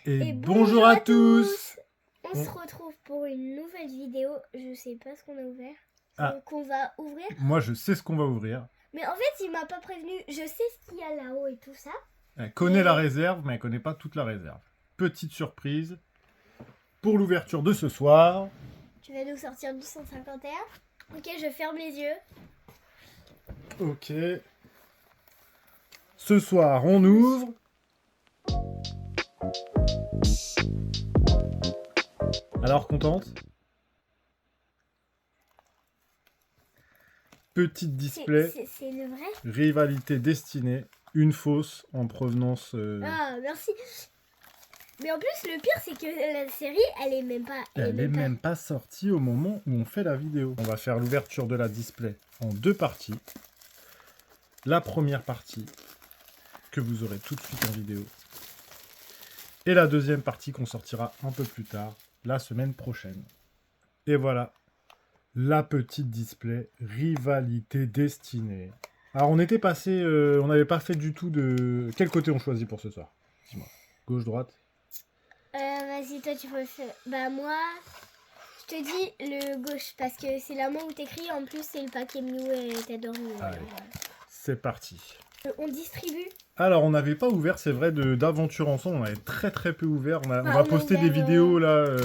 Et bonjour à tous. On se retrouve pour une nouvelle vidéo. Je sais pas ce qu'on a ouvert. Qu'on va ouvrir. Moi, je sais ce qu'on va ouvrir. Mais en fait, il m'a pas prévenu. Je sais ce qu'il y a là-haut et tout ça. Elle connaît la réserve, mais elle connaît pas toute la réserve. Petite surprise pour l'ouverture de ce soir. Tu vas nous sortir du 151. Ok, je ferme les yeux. Ok. Ce soir, on ouvre. Alors, contente? Petite display. C'est le vrai? Rivalité destinée. Une fausse en provenance... Ah, merci. Mais en plus, le pire, c'est que la série, elle est même pas... Elle est même pas sortie au moment où on fait la vidéo. On va faire l'ouverture de la display en deux parties. La première partie, que vous aurez tout de suite en vidéo. Et la deuxième partie qu'on sortira un peu plus tard, la semaine prochaine. Et voilà, la petite display Rivalité destinée. Alors on était passé, on n'avait pas fait du tout de... Quel côté on choisit pour ce soir? Dis-moi. Gauche, droite? Vas-y, toi tu préfères. Bah moi, je te dis le gauche parce que c'est la main où t'écris. En plus, c'est le paquet Mew et t'adores Mew. Allez, c'est parti. On distribue. Alors, on n'avait pas ouvert, c'est vrai, d'aventure ensemble. On avait très peu ouvert. On va poster des vidéos, là.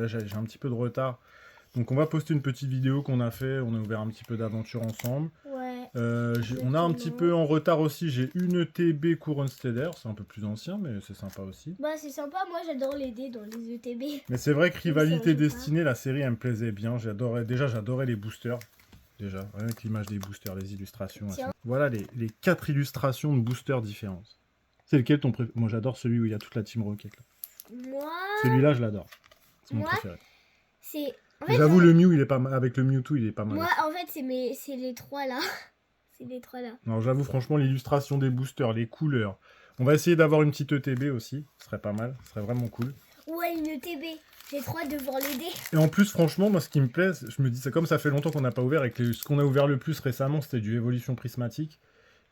J'ai un petit peu de retard. Donc, on va poster une petite vidéo qu'on a fait. On a ouvert un petit peu d'aventure ensemble. Ouais. On a un petit peu en retard aussi. J'ai une TB Couronne Stellaire. C'est un peu plus ancien, mais c'est sympa aussi. Bah, c'est sympa. Moi, j'adore les dés dans les ETB. Mais c'est vrai que Rivalité Destinée, la série, elle me plaisait bien. J'adorais les boosters. Déjà, rien que l'image des boosters, les illustrations. Voilà les 4 illustrations de boosters différentes. C'est lequel ton préféré? Moi j'adore celui où il y a toute la Team Rocket. Là. Moi... Celui-là je l'adore. C'est mon préféré. C'est... J'avoue le Mew il est pas mal. Avec le Mewtwo il est pas mal. Moi en fait c'est les trois là. C'est les trois là. Non j'avoue franchement l'illustration des boosters, les couleurs. On va essayer d'avoir une petite ETB aussi. Ce serait pas mal. Ce serait vraiment cool. Ouais une ETB. J'ai trop hâte de voir les dés. Et en plus, franchement, moi, ce qui me plaît, je me dis, c'est comme ça fait longtemps qu'on n'a pas ouvert, et que ce qu'on a ouvert le plus récemment, c'était du évolution prismatique,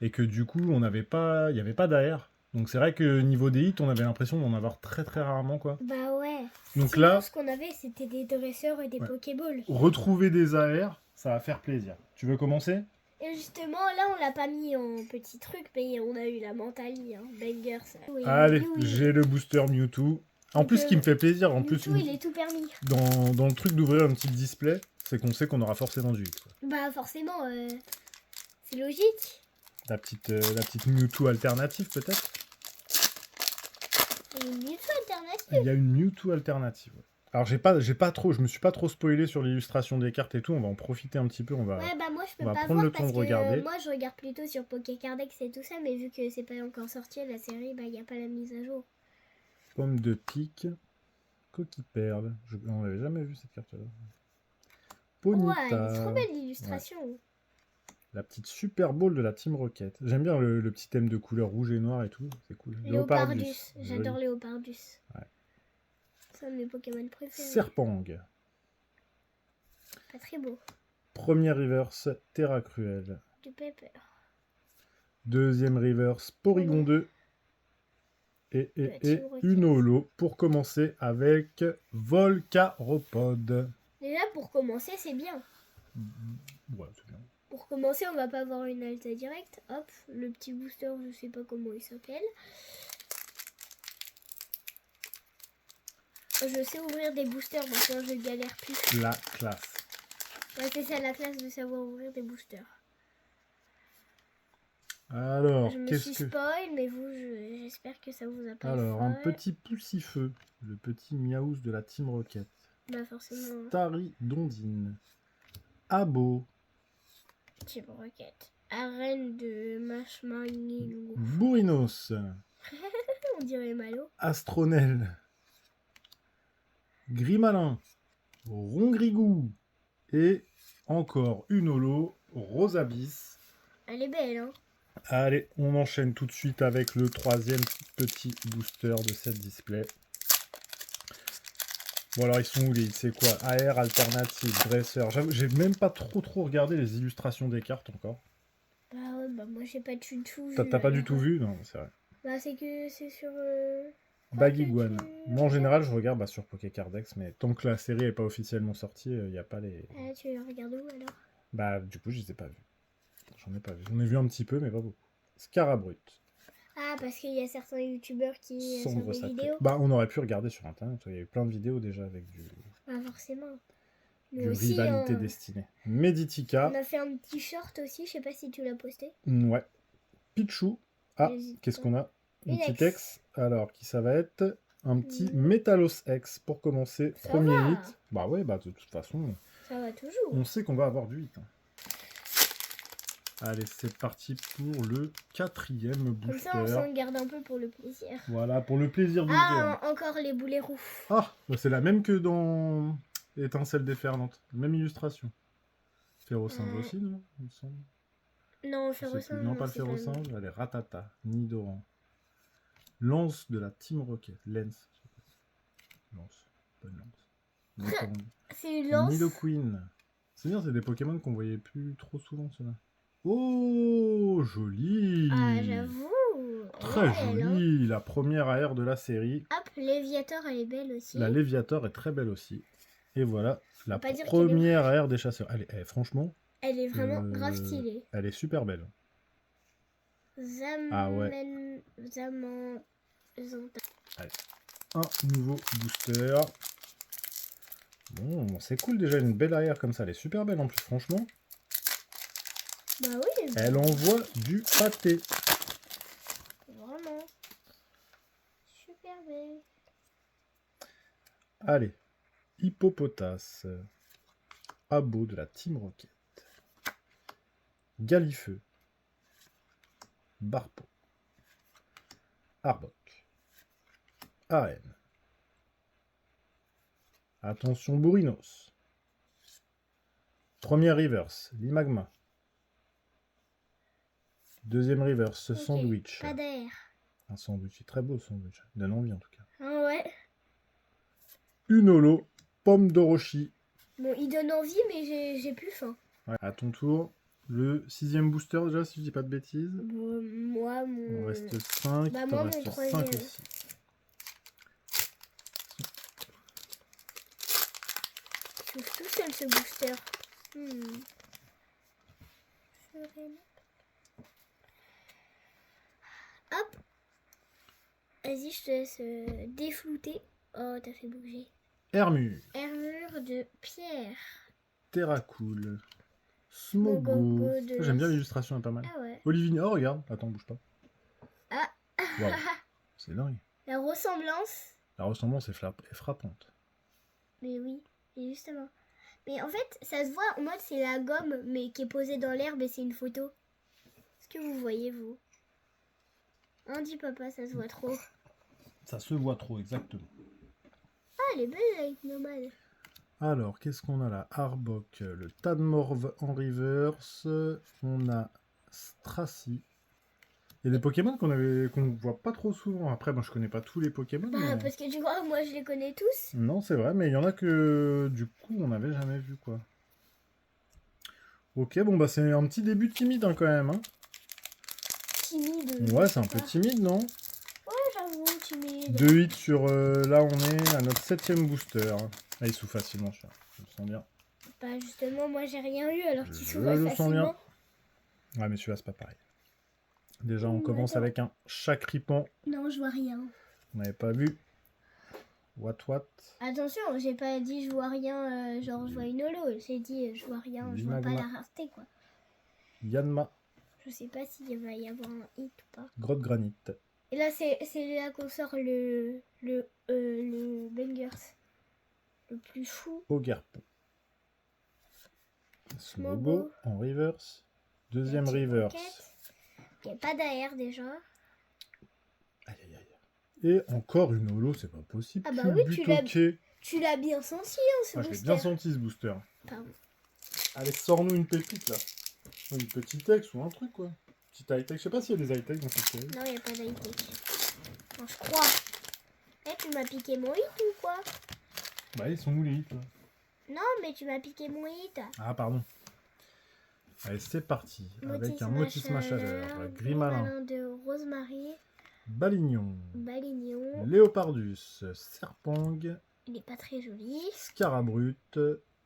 et que du coup, on n'avait pas, il n'y avait pas d'AR. Donc c'est vrai que niveau des hits, on avait l'impression d'en avoir très rarement, quoi. Bah ouais. Donc sinon, là, ce qu'on avait, c'était des dresseurs et des Pokéballs. Retrouver des AR, ça va faire plaisir. Tu veux commencer? Et justement, là, on l'a pas mis en petit truc, mais on a eu la Mentali, hein, Banger, ça. Oui, Allez, j'ai le booster Mewtwo. En plus, ce qui me fait plaisir, en plus, il est tout permis. Dans le truc d'ouvrir un petit display, c'est qu'on sait qu'on aura forcément du hit. Bah forcément, c'est logique. La petite Mewtwo alternative, peut-être? Il y a une Mewtwo alternative. Il y a une Mewtwo alternative. Alors je me suis pas trop spoilé sur l'illustration des cartes et tout. On va en profiter un petit peu. On va. Ouais bah moi je peux pas prendre le temps de regarder. Moi je regarde plutôt sur Pokécardex et tout ça, mais vu que c'est pas encore sorti la série, bah il y a pas la mise à jour. Pomme de pique, coquille perle. On l'avait jamais vu cette carte-là. Ponyta. Ouais, elle est trop belle l'illustration. Ouais. La petite Super Bowl de la Team Rocket. J'aime bien le petit thème de couleur rouge et noir et tout. C'est cool. Léopardus. J'adore Léopardus. Ouais. C'est un de mes Pokémon préférés. Serpang. Pas très beau. Premier reverse, Terra Cruel. Du Pepper. Deuxième reverse, Porygon 2. Et une holo pour commencer avec Volcaropod. Déjà pour commencer c'est bien. Ouais, c'est bien. Pour commencer on va pas avoir une alta directe. Hop, le petit booster je sais pas comment il s'appelle. Je sais ouvrir des boosters maintenant je galère plus. La classe. Ouais, c'est ça la classe de savoir ouvrir des boosters. Alors, je me suis spoil, mais vous, j'espère que ça vous a pas. Alors, un petit Poussifeu, le petit Miaous de la Team Rocket. Bah forcément. Starry Dondine. Abo. Team Rocket. Arène de Marshmallow. Bourrinos. On dirait Malo. Astronel. Grimalin. Rongrigou. Et encore une holo, Rosabis. Elle est belle, hein. Allez, on enchaîne tout de suite avec le troisième petit booster de cette display. Bon alors ils sont où les... C'est quoi? AR, alternative, dresseur. J'ai même pas trop regardé les illustrations des cartes encore. Bah ouais, bah moi j'ai pas du tout vu. T'as pas du tout vu? Non, c'est vrai. Bah c'est que c'est sur... Baguiguane. Moi, en général, je regarde sur Pokécardex, mais tant que la série n'est pas officiellement sortie, il n'y a pas les... Ah, tu le regardes où alors? Bah, du coup, je les ai pas vus. J'en ai pas vu. J'en ai vu un petit peu, mais pas beaucoup. Scarabrut. Ah, parce qu'il y a certains youtubeurs qui sortent Sombre des sacré. vidéos. Bah, on aurait pu regarder sur internet. Il y a eu plein de vidéos déjà avec Pas forcément. du Nous aussi, rivalité on... destinée. Meditica. on a fait un petit short aussi, je sais pas si tu l'as posté. Ouais. Pichou. Ah, N'hésite qu'est-ce pas. qu'on a? Une Une petite ex. ex. Alors, qui ça va être? Un petit Mhm. Metalos X pour commencer. Ça Premier va. hit. Bah ouais, bah de toute façon, Ça va toujours. on sait qu'on va avoir du hit. Hein. Allez, c'est parti pour le 4e Comme ça, on booster. s'en garde un peu pour le plaisir. Voilà, pour le plaisir d'ouvrir. Ah, encore les boulets roux. Ah, bah c'est la même que dans Étincelle déferlante. Même illustration. Férocinge aussi, non il me semble. Non, Je sais Férocinge, plus. Non, pas le c'est pas Férocinge. Allez, Ratata, Nidoran. Lance de la Team Rocket. Lens. Lance. Pas une lance. C'est une lance. Nidoqueen. C'est bien, c'est des Pokémon qu'on voyait plus trop souvent, ceux-là. Oh, joli. Ah, j'avoue. Très Ouais, elle, hein. jolie. La première AR de la série. Hop, Léviator, elle est belle aussi. La Léviator est très belle aussi. Et voilà, la pas dire qu'elle est- première AR des chasseurs. Allez, franchement, Elle est vraiment grave stylée. elle est super belle. Ah ouais. Un nouveau booster. Bon, c'est cool déjà, une belle AR comme ça. Elle est super belle en plus, franchement. Bah oui. Elle envoie du pâté. Vraiment. Super belle. Allez, Hippopotas. Abo de la Team Rocket. Galifeu. Barpo. Arbok. Arène. Attention Bourrinos. Première reverse, Limagma. Deuxième reverse, Ok, Sandwich. Pas d'air. Un sandwich, très beau sandwich. Donne envie en tout cas. Ah ouais. Une holo, Pomme d'Orochi. Bon, il donne envie, mais j'ai plus faim. Ouais, à ton tour, le 6e booster déjà, si je dis pas de bêtises. Bon, moi, Il en reste 5, Bah, il moi, t'en mon reste 5 troisième. aussi. Je trouve tout seul ce booster. Hop. Vas-y, je te laisse déflouter. Oh, t'as fait bouger. Hermu, Armure de pierre. Terracool, Smogogo Smogo. de- J'aime bien l'illustration, elle est pas mal. Ah ouais. Olivine, oh regarde, attends, bouge pas. Ah. Waouh, c'est dingue. La ressemblance. La ressemblance est frappante. Mais oui, et justement. Mais en fait, ça se voit en mode c'est la gomme, mais qui est posée dans l'herbe et c'est une photo. Est-ce que vous voyez, vous? On dit papa, ça se voit trop. Ça se voit trop, exactement. Ah, elle est belle avec nomade. Alors, qu'est-ce qu'on a là? Arbok, le Tadmorve en reverse. On a Stracy. Il y a des Pokémon qu'on voit pas trop souvent. Après, moi, je connais pas tous les Pokémon. Bah, mais- parce que tu crois, moi je les connais tous. Non, c'est vrai, mais il y en a que, du coup, on n'avait jamais vu, quoi. Ok, bon, bah, c'est un petit début timide, hein, quand même. Hein. Timide. Ouais, c'est un peu timide, non? Ouais, j'avoue, timide. 2 hits sur... là, on est à notre 7e booster. Ah, il souffle facilement, je le sens bien. Bah, justement, moi j'ai rien eu alors qu'il Je s'ouvre le sens bien. facilement. Ouais, mais celui-là, c'est pas pareil. Déjà, on commence avec un Chacripan. Non, je vois rien. On n'avait pas vu. What. Attention, j'ai pas dit je vois rien, genre je vois une holo. J'ai dit je vois rien, je vois pas Limagma. la rareté quoi. Yanma. Je sais pas s'il va y avoir un hit ou pas. Grotte Granit. Et là, c'est là qu'on sort le Bangers. Le plus fou. Ogerpon. Smogo. Smogo en reverse. Deuxième La petite reverse. roquette. Il n'y a pas d'AR déjà. Aïe. Et encore une holo, c'est pas possible. Ah bah Quel oui, Butoké. Tu l'as bien senti, hein, ce Ah, je l'ai booster. bien senti ce booster. Pardon. Allez, sors-nous une pépite là. Une petite ex ou un truc quoi. Petite high-tech. Je sais pas s'il y a des high-tech dans cette série. Non, il n'y a pas d'high-tech. Non, je crois. Eh, tu m'as piqué mon hit ou quoi? Bah, ils sont où les hits là? Non, mais tu m'as piqué mon hit. Ah, pardon. Allez, c'est parti. Avec un Motisma Motisma Chaleur. Grimalin. de Rosemary. Balignon, Balignon. Léopardus, Serpang, Il est pas très joli. Scarabrut,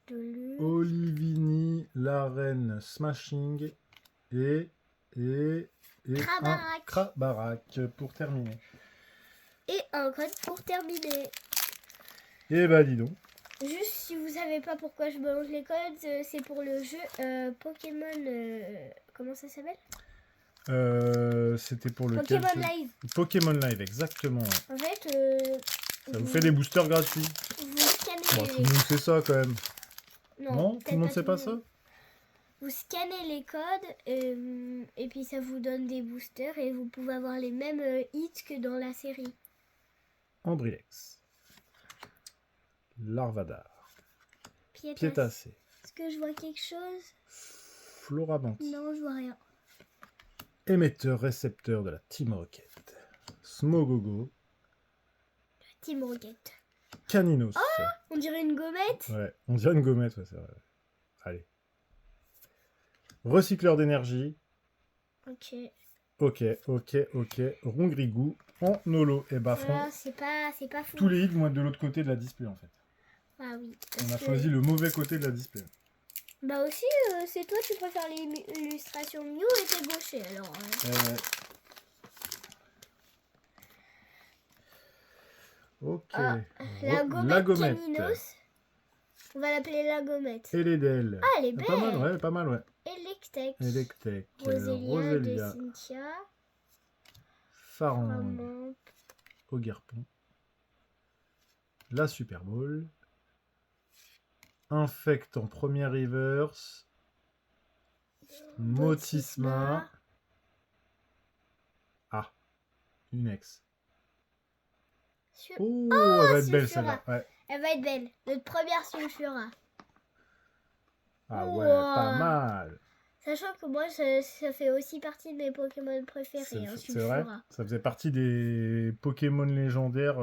Dolu. Olivini, la reine Smashing et Krabarak. un Krabarak pour terminer. Et un code pour terminer. Et bah dis donc. Juste si vous savez pas pourquoi je mélange les codes, c'est pour le jeu Pokémon. Comment ça s'appelle? C'était pour le Pokémon Live. Pokémon Live, exactement. En fait, Ça vous fait des boosters gratuits. vous scannez Bon, tout le monde sait ça quand même. Non, tout peut-être le monde sait pas tout le ça? monde. Vous scannez les codes et puis ça vous donne des boosters et vous pouvez avoir les mêmes hits que dans la série. Ambrilex, Larvadar, Piétas. Piétacé, Est-ce que je vois quelque chose? Florabanti, Non, je vois rien. émetteur-récepteur de la Team Rocket, Smogogo, Team Rocket. Caninos. On dirait une gommette. Ouais, on dirait une gommette, ouais, c'est vrai. Allez. Recycleur d'énergie. Ok. Ok. Rongrigou en holo. Et bah, Voilà, c'est pas fou. tous les hits vont être de l'autre côté de la display en fait. Ah oui. On a parce que- choisi le mauvais côté de la display. Bah aussi, c'est toi, tu préfères l'illustration Mew et t'es gaucher alors. Ok. Ah, la gommette Caninos. On va l'appeler la gommette. Eledel. Ah, elle est belle. Pas mal, ouais. Electek. Electek. Rosélia de Rosélia. Cynthia. Farang. Vraiment. Ogerpon. La Super Bowl. Infect en première reverse. Motisma. Ah. Une ex. Oh, elle va être belle Sulfura. celle-là. Ouais. Elle va être belle. Notre première Sulfura. Ah ouais, Wow. pas mal. Sachant que moi, ça fait aussi partie de mes Pokémon préférés, hein, C'est vrai. Sulfura. Ça faisait partie des Pokémon légendaires,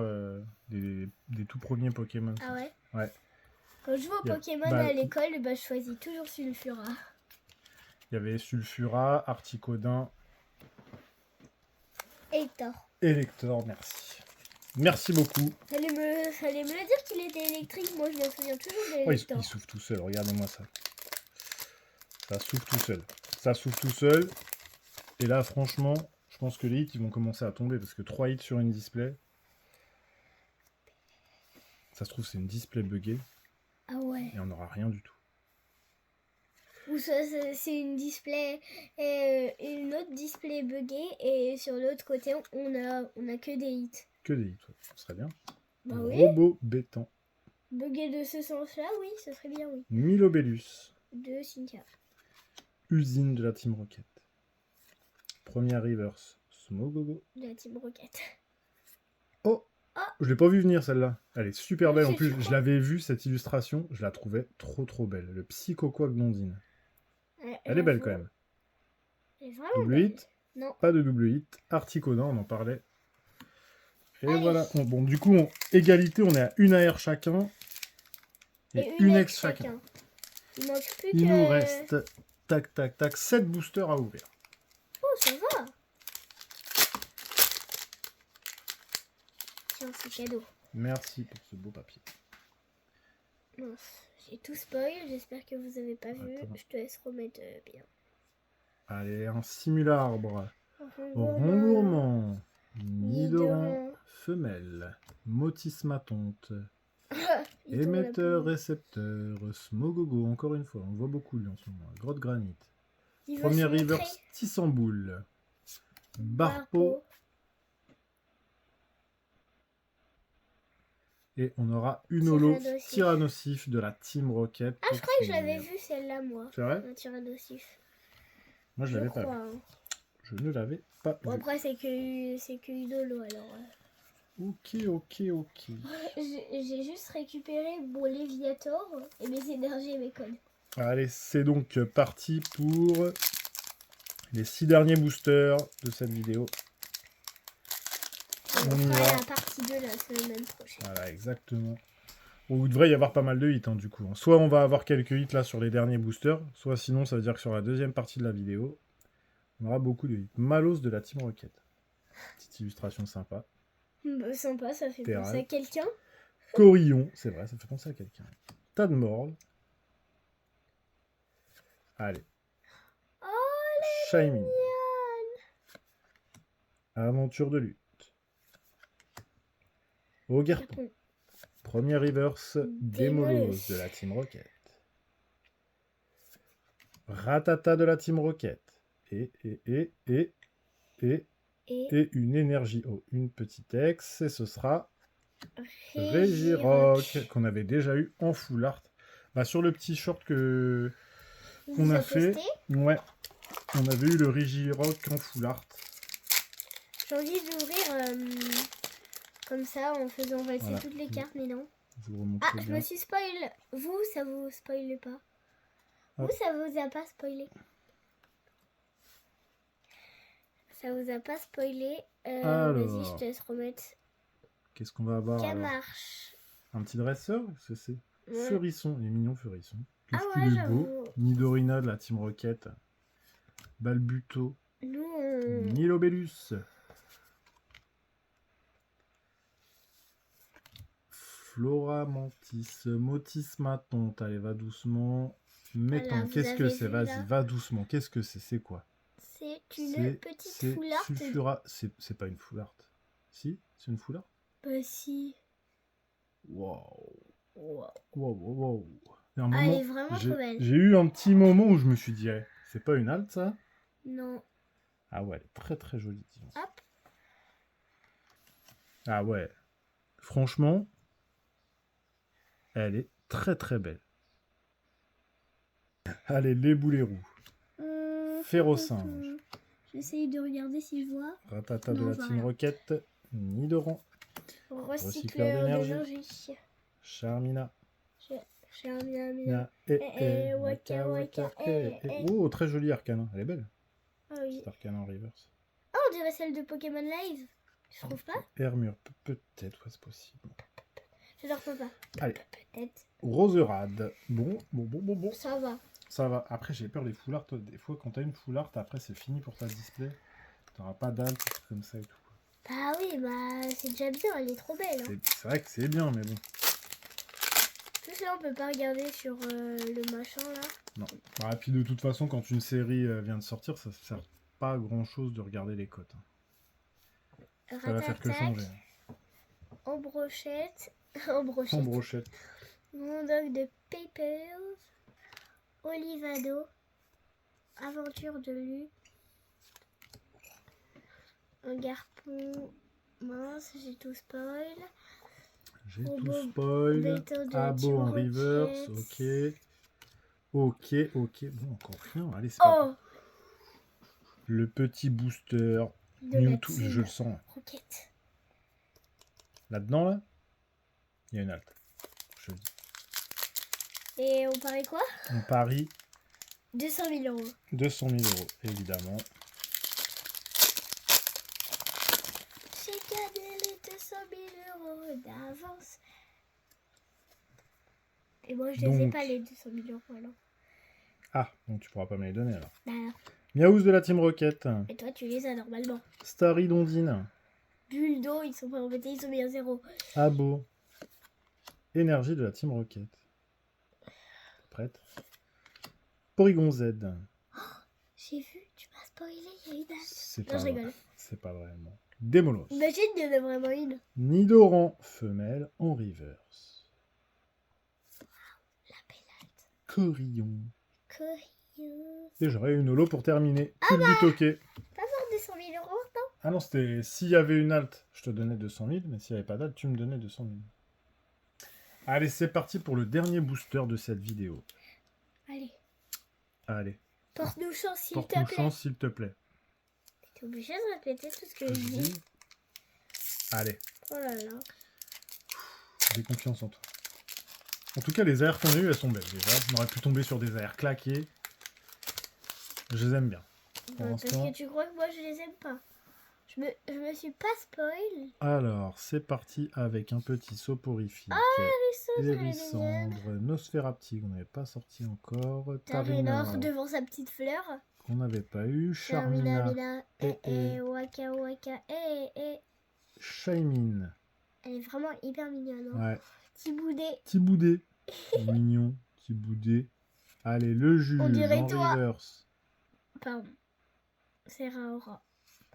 des tout premiers Pokémon. Ah ouais? Ouais. Quand je vais au Pokémon à l'école, bah, je choisis toujours Sulfura. Il y avait Sulfura, Articodin, Hector. Elector, merci. Merci beaucoup. Fallait me le dire qu'il était électrique, moi je me souviens toujours de Oh, l'Hector. il souffle tout seul, regardez-moi ça. Ça souffle tout seul. Ça souffle tout seul. Et là, franchement, je pense que les hits ils vont commencer à tomber parce que 3 hits sur une display. Ça se trouve, c'est une display buggée Ah ouais. et on n'aura rien du tout. Ou c'est une display, une autre display buggée et sur l'autre côté on a que des hits. Que des hits, ouais. Ce serait bien. Bah oui. Robot Béton. Buggé de ce sens-là, oui, ce serait bien, oui. Milobellus. De Cynthia. Usine de la Team Rocket. Première reverse. Smogogo. De la Team Rocket. Oh, Ah. Je l'ai pas vu venir celle-là. Elle est super belle en C'est plus. super. Je l'avais vue cette illustration. Je la trouvais trop belle. Le Psychoquack Blondine. Elle est belle quand même. Elle est vraiment Double belle. hit. Non. Pas de double hit. Articodin, on en parlait. Et Allez. voilà. Bon, du coup, égalité, on est à une AR chacun. Et une ex chacun. Il manque plus Il que... nous reste, tac, 7 boosters à ouvrir. Oh, ça va. Tiens, c'est cadeau. Merci pour ce beau papier. Mince, j'ai tout spoil, j'espère que vous avez pas vu. Attends. Je te laisse remettre bien. Allez, un simularbre. Rongourmand. Rongourmand. Nidoran. Nidoran. Femelle. Motismatonte. Il tombe Émetteur, là-bas. récepteur. Smogogo, encore une fois. On voit beaucoup lui en ce moment. Grotte granit. Il va Première se montrer. reverse, Tissamboule. Barpo. Et on aura une holo Tyrannosif. Tyrannosif de la Team Rocket. Ah, je pour crois que je l'avais finir. vu celle-là, moi. C'est vrai? Un Tyrannosif. Moi, je Je l'avais pas crois. vu. Hein. Je ne l'avais pas Bon, vu. après, c'est que Udolo, alors. Ok. J'ai juste récupéré mon Léviator et mes énergies et mes codes. Allez, c'est donc parti pour les 6 derniers boosters de cette vidéo. On On y fera va. la partie 2 la semaine prochaine. Voilà, exactement. Bon, il devrait y avoir pas mal de hits, hein, du coup. Soit on va avoir quelques hits là sur les derniers boosters, soit sinon ça veut dire que sur la deuxième partie de la vidéo, on aura beaucoup de hits. Malos de la Team Rocket. Petite illustration sympa. Bah, sympa, ça fait Terral. penser à quelqu'un. Corillon, c'est vrai, ça fait penser à quelqu'un. Tadmorl. Allez. Oh, Shiny. Aventure de lutte. Ogerpon. Garpon. Premier reverse Démolos Démolos. de la Team Rocket. Ratata de la Team Rocket. Et une énergie eau. Une petite ex. Et ce sera Regirock, qu'on avait déjà eu en full art. Bah, sur le petit short qu'on Vous a a fait. testé. Ouais. On avait eu le Regirock en full art. J'ai envie d'ouvrir comme ça en faisant passer Voilà. toutes les cartes, mais non. Je vous remontre Ah, je bien. me suis spoil. Vous, ça vous spoile pas. Vous, Hop. ça vous a pas spoilé. Ça vous a pas spoilé. Alors. Vas-y, je te laisse remettre. Qu'est-ce qu'on va avoir alors? Camarche. Un petit dresseur, qu'est-ce que c'est? Ouais. Furisson, il est mignon Furisson. Ah Qu'est-ce ouais, qu'il est beau. j'avoue. Nidorina de la Team Rocket. Balbuto. Nous, on... Nilobellus. Flora Mantis. Motis Matonte. Allez, va doucement. Mettons, Voilà, vous qu'est-ce que avez c'est? vu, Vas-y, là. va doucement. Qu'est-ce que c'est? C'est quoi? c'est une petite foulard. Sulfura. C'est pas une foulard. Si? C'est une foulard? Bah si. Waouh. Wow. Wow, wow, wow. Et un Ah, elle moment, est vraiment trop belle. j'ai eu un petit moment où je me suis dit, eh, c'est pas une halte ça? Non. Ah ouais, elle est très très jolie. Disons. Hop. Ah ouais, franchement, elle est très très belle. Allez, les boulets roux. Férocinge. J'essaye de regarder si je vois. Ratata de Non, la je vois Team rien. Rocket. Nidoran. Recycleur d'énergie. Charmina. J'ai un bien. Waka waka. eh. Oh, très jolie Arcana. Elle est belle. Ah oui. Cette Arcana en reverse. Oh, on dirait celle de Pokémon Live. Tu trouves pas? Hermure, peut-être, ouais, c'est possible. J'adore papa. Allez. Peut-être. Roserade. Bon. Ça va. Ça va. Après, j'ai peur des foulards. Des fois, quand t'as une foulard, après, c'est fini pour ta display. T'auras pas d'âme, comme ça et tout. Bah oui, bah c'est déjà bien, elle est trop belle. Hein. C'est vrai que c'est bien, mais bon. Plus là, on peut pas regarder sur le machin là. Non. Bah, et puis de toute façon, quand une série vient de sortir, ça sert pas à grand chose de regarder les cotes. Hein. Ça va faire que changer. En brochette. En brochette. En brochette. Mondog de Papers. Olivado. Aventure de Lu. Un garpon. Mince, j'ai tout spoil. J'ai Robot tout spoil. Beto de Abo Team en Rocket. reverse. Ok. Bon, encore rien. Allez, c'est pas Oh, le petit booster. de la Mewtwo, Team je le sens. Rocket. Là-dedans, là, il y a une halte. Je le dis. Et on parie quoi? On parie 200 000 €. 200 000 €, évidemment. J'ai gagné les 200 000 € d'avance. Et moi, je les ai Donc. pas, les 200 000 € alors. Ah, donc tu pourras pas me les donner alors. Bah alors. Miaouz de la Team Rocket. Et toi, tu les as normalement. Starry Dondine. Buldo, ils sont pas embêtés, ils sont mis à 0. Abo. Énergie de la Team Rocket. Prête. Porygon Z. J'ai vu, tu m'as spoilé, il y a une date. C'est Non, pas je vrai. rigole. C'est pas vraiment. Démolos. Imagine, il y en a vraiment une. Nidoran femelle en reverse. La pélate. Corillon. Curieux. Et j'aurais une holo pour terminer. Tout le but ok. Pas voir 200 000 €, non? Ah non, c'était s'il y avait une halte, je te donnais 200 000, mais s'il n'y avait pas d'halte, tu me donnais 200 000. Allez, c'est parti pour le dernier booster de cette vidéo. Allez. Porte-nous chance, s'il te Porte-nous plaît. chance, s'il te plaît. T'es obligé de répéter tout ce que je dis. Allez, Oh là là. j'ai confiance en toi. En tout cas, les AR qu'on a eu, elles sont belles déjà. On aurait pu tomber sur des AR claqués. Je les aime bien. Pour Parce l'instant. que tu crois que moi, je les aime pas. Je me suis pas spoil. Alors, c'est parti avec un petit soporifique. Hérissandre, Hérissandre, Nosferapti, on n'avait pas sorti encore. Tarinor devant sa petite fleur. qu'on n'avait pas eu. Charmina, Charmina, Waka Waka, Shaymin. Elle est vraiment hyper mignonne. Hein. Ouais. Petit boudet. Petit boudet. Mignon, petit boudet. Allez, le juge On dirait en toi. reverse. Pardon. C'est Raora.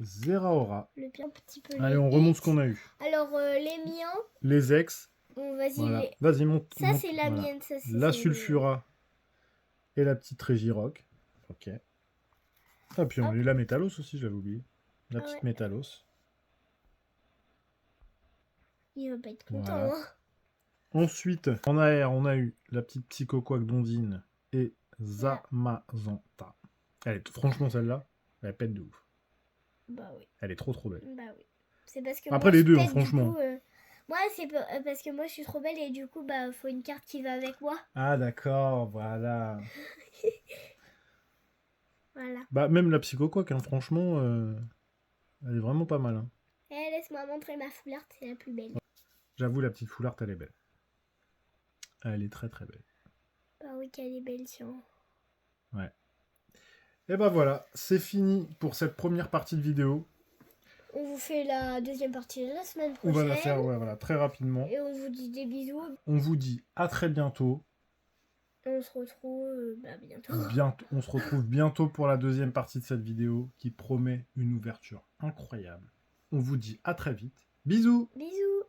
Zeraora. Le pire petit peu. Allez, les on remonte ex. ce qu'on a eu. Alors, les miens. Les ex. Bon, vas-y. Voilà. Les... Vas-y, monte. Ça, monte, c'est la voilà. mienne. Ça, c'est La celle- Sulfura et la petite Régirock. Ok. Ah, puis on a Hop. eu la Métalos aussi, j'avais oublié. La Ah petite ouais. Métalos. Il va pas être content. Voilà. Hein. Ensuite, en AR, on a eu la petite Psychoquack d'Ondine et Zamazenta. Elle est, franchement, celle-là, elle pète de ouf. Bah oui. Elle est trop belle. Bah oui. C'est parce que Après, moi, les je deux, hein, pète, du franchement. coup, moi, c'est parce que moi, je suis trop belle et du coup, bah, faut une carte qui va avec moi. Ah, d'accord, voilà. Voilà. Bah, même la Psychoquack, hein, franchement, elle est vraiment pas mal. Hein. Eh, laisse-moi montrer ma foulard, c'est la plus belle. J'avoue, la petite Foulard, elle est belle. Elle est très très belle. Bah oui, qu'elle est belle, tiens. Ouais. Et bah voilà, c'est fini pour cette première partie de vidéo. On vous fait la deuxième partie la semaine On prochaine. va la faire voilà, très rapidement. Et on vous dit des bisous. On vous dit à très bientôt. Et on se retrouve bientôt. On se retrouve bientôt pour la deuxième partie de cette vidéo qui promet une ouverture incroyable. On vous dit à très vite. Bisous! Bisous!